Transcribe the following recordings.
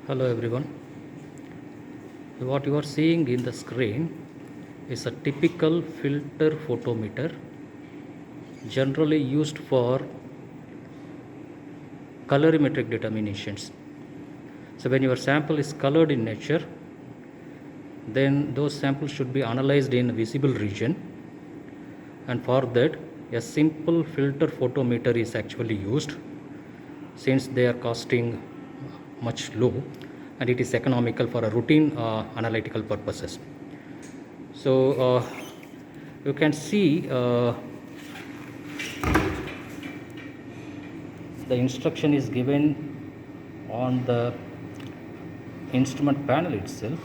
Hello everyone. What you are seeing in the screen is a typical filter photometer generally used for colorimetric determinations. So when your sample is colored in nature, then those samples should be analyzed in visible region, and for that a simple filter photometer is actually used since they are costing much low and it is economical for a routine analytical purposes. So you can see the instruction is given on the instrument panel itself.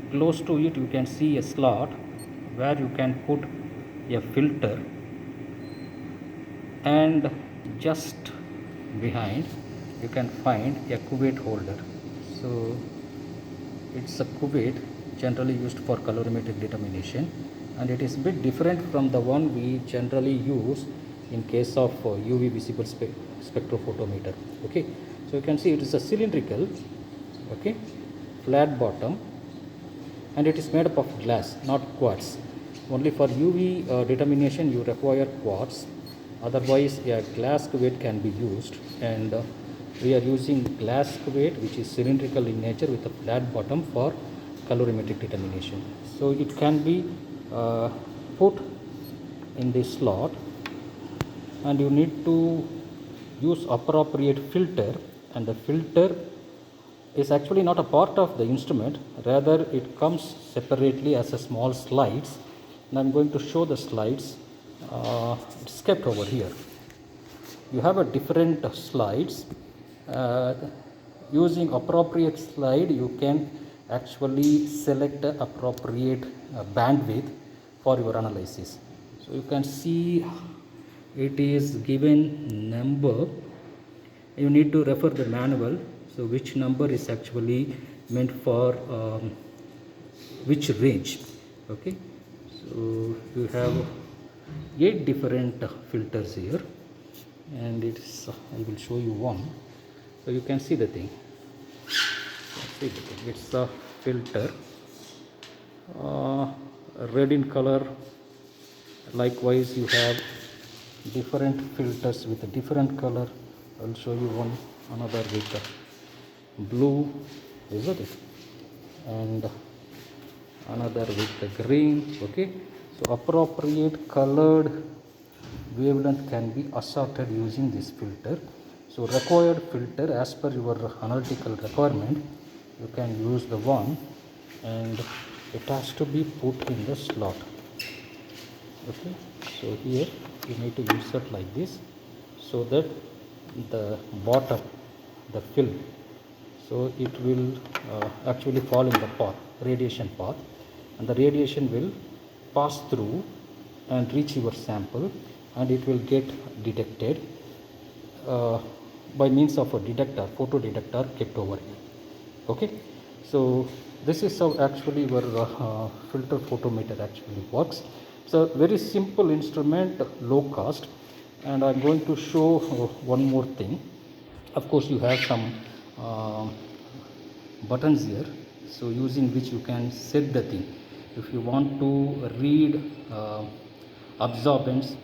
Close to it you can see a slot where you can put a filter, and just behind you can find a cuvette holder. So it's a cuvette generally used for colorimetric determination, and it is a bit different from the one we generally use in case of UV visible spectrophotometer. Okay, so you can see it is a cylindrical, okay, flat bottom, and it is made up of glass, not quartz. Only for UV determination you require quartz, otherwise a glass cuvette can be used, and we are using glass cuvette which is cylindrical in nature with a flat bottom for colorimetric determination. So it can be put in this slot, and you need to use appropriate filter, and the filter is actually not a part of the instrument, rather it comes separately as a small slides, and I'm going to show the slides. It's kept over here. You have a different slides. Using appropriate slide you can actually select the appropriate bandwidth for your analysis. So you can see it is given number. You need to refer the manual, so which number is actually meant for which range. Okay, so you have 8 different filters here, and it's I will show you one. So you can see the thing. It's a filter, red in color. Likewise you have different filters with a different color. I'll show you one another with blue, isn't it, and another with the green. Okay, so appropriate colored wavelength can be assorted using this filter. So required filter as per your analytical requirement, you can use the one, and it has to be put in the slot. Okay, so here you need to insert like this so that the bottom, the film, so it will actually fall in the path, radiation path, and the radiation will pass through and reach your sample, and it will get detected by means of a detector, photo detector kept over here. Okay, so this is how actually your filter photometer actually works. It's a very simple instrument, low cost, and I'm going to show one more thing. Of course you have some buttons here, so using which you can set the thing. If you want to read absorbance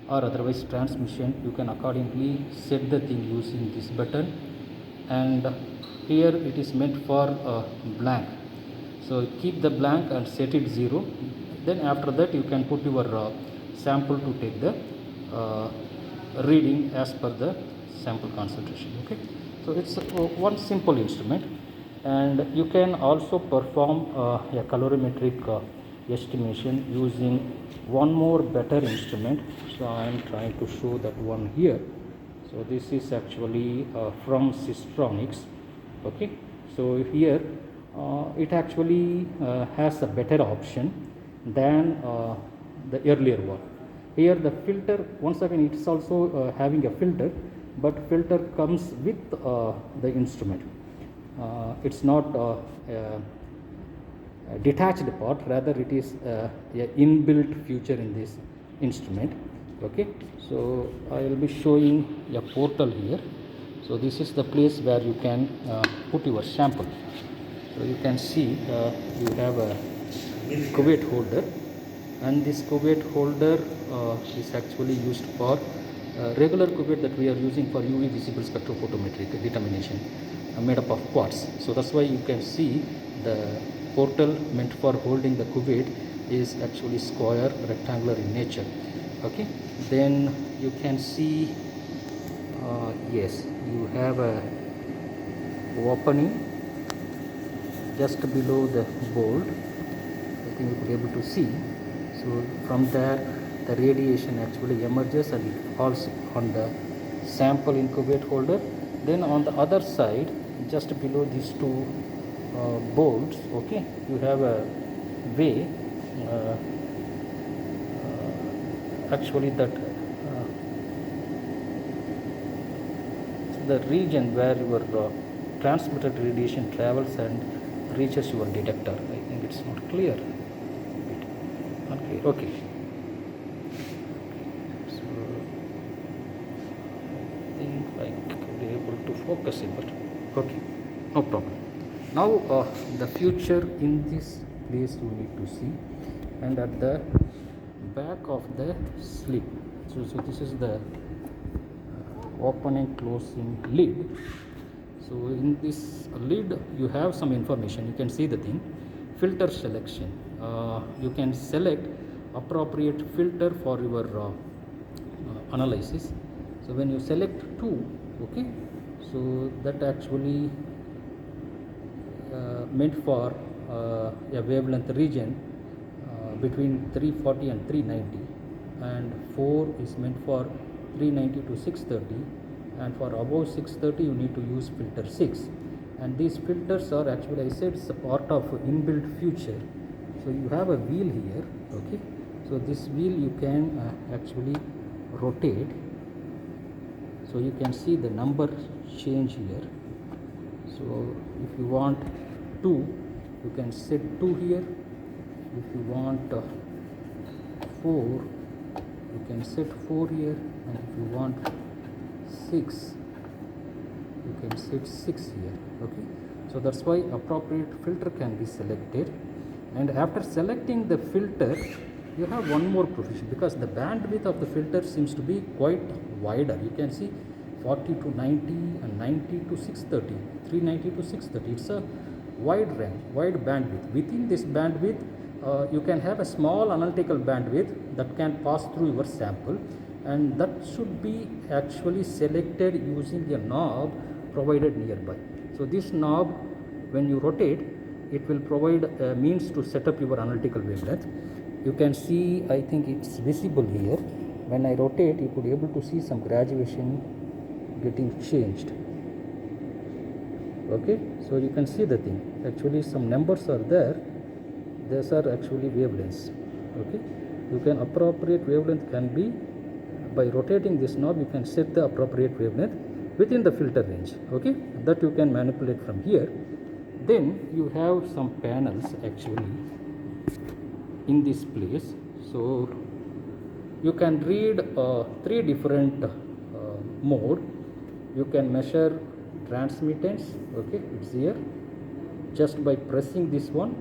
or otherwise transmission, you can accordingly set the thing using this button, and here it is meant for blank, so keep the blank and set it 0. Then after that you can put your sample to take the reading as per the sample concentration. Okay, so it's one simple instrument, and you can also perform a colorimetric estimation using one more better instrument. So I am trying to show that one here. So this is actually from Sistronics. Okay, so here it actually has a better option than the earlier one. Here the filter, once again it is also having a filter, but filter comes with the instrument. It's not a detached part, rather it is a inbuilt feature in this instrument. Okay, so I will be showing a portal here. So this is the place where you can put your sample. So you can see you have a cuvette holder, and this cuvette holder is actually used for regular cuvette that we are using for UV visible spectrophotometric determination, made up of quartz. So that's why you can see the portal meant for holding the cuvette is actually square, rectangular in nature. Okay, then you can see yes, you have a opening just below the bolt. I think you could be able to see. So from there the radiation actually emerges and it falls on the sample incubate holder. Then on the other side, just below these two bolts, okay, you have a way actually that the region where your transmitted radiation travels and reaches your detector. I think it's not clear. Unclear. Okay. So I think I could be able to focus it, but okay, no problem. Now the future in this place you need to see, and at the back of the slip. So this is the open and closing lid. So in this lid you have some information. You can see the thing, filter selection. You can select appropriate filter for your analysis. So when you select 2, okay, so that actually meant for a wavelength region between 340 and 390, and 4 is meant for 390 to 630, and for above 630 you need to use filter 6. And these filters are actually, I said, it's a part of inbuilt feature. So you have a wheel here, okay, so this wheel you can actually rotate, so you can see the number change here. So if you want 2, you can set 2 here. If you want 4, you can set 4 here, and if you want 6, you can set 6 here. Okay, so that's why appropriate filter can be selected. And after selecting the filter, you have one more provision, because the bandwidth of the filter seems to be quite wider. You can see 40 to 90 and 90 to 630, 390 to 630. It's a wide range, wide bandwidth. Within this bandwidth, you can have a small analytical bandwidth that can pass through your sample, and that should be actually selected using a knob provided nearby. So this knob, when you rotate, it will provide a means to set up your analytical wavelength. You can see, I think it's visible here. When I rotate, you could be able to see some graduation getting changed. Okay, so you can see the thing. Actually, some numbers are there. These are actually wavelengths. Okay, you can appropriate wavelength can be by rotating this knob. You can set the appropriate wavelength within the filter range. Okay, that you can manipulate from here. Then you have some panels actually in this place. So you can read 3 different mode. You can measure transmittance. Okay, it's here. Just by pressing this one,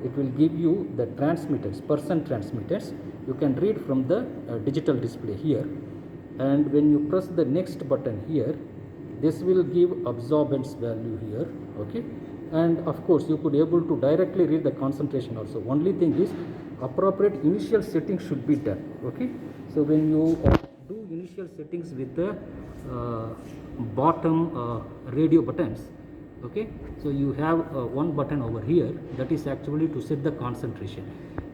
it will give you the transmittance, percent transmittance. You can read from the digital display here, and when you press the next button here, this will give absorbance value here. Okay, and of course you could able to directly read the concentration also. Only thing is appropriate initial settings should be done. Okay, so when you do initial settings with the bottom radio buttons, okay, so you have one button over here that is actually to set the concentration.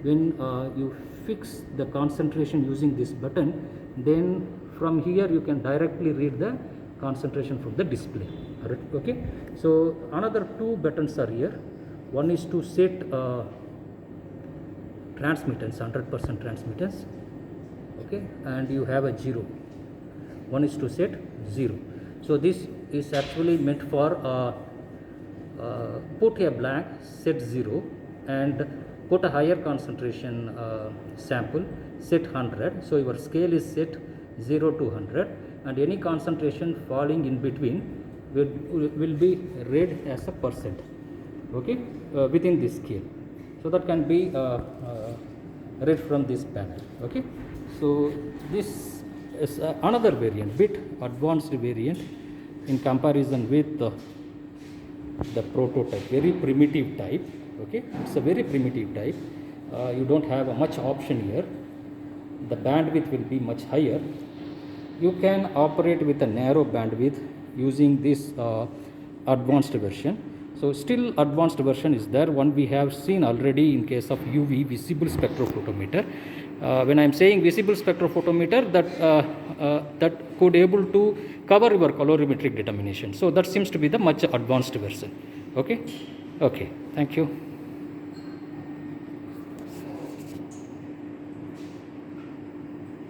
When you fix the concentration using this button, then from here you can directly read the concentration from the display. Okay, so another 2 buttons are here. One is to set transmittance, 100% transmittance. Okay, and you have a 0. One is to set 0. So this is actually meant for put a blank, set 0, and put a higher concentration sample, set 100. So your scale is set 0 to 100, and any concentration falling in between will be read as a percent, okay, within this scale. So that can be read from this panel, okay. So this is another variant, bit advanced variant in comparison with the prototype, very primitive type, okay. It's a very primitive type. You don't have a much option here. The bandwidth will be much higher. You can operate with a narrow bandwidth using this advanced version. So still advanced version is there, one we have seen already in case of UV, visible spectrophotometer. When I am saying visible spectrophotometer, that could able to cover your colorimetric determination. So that seems to be the much advanced version, okay. Okay, thank you.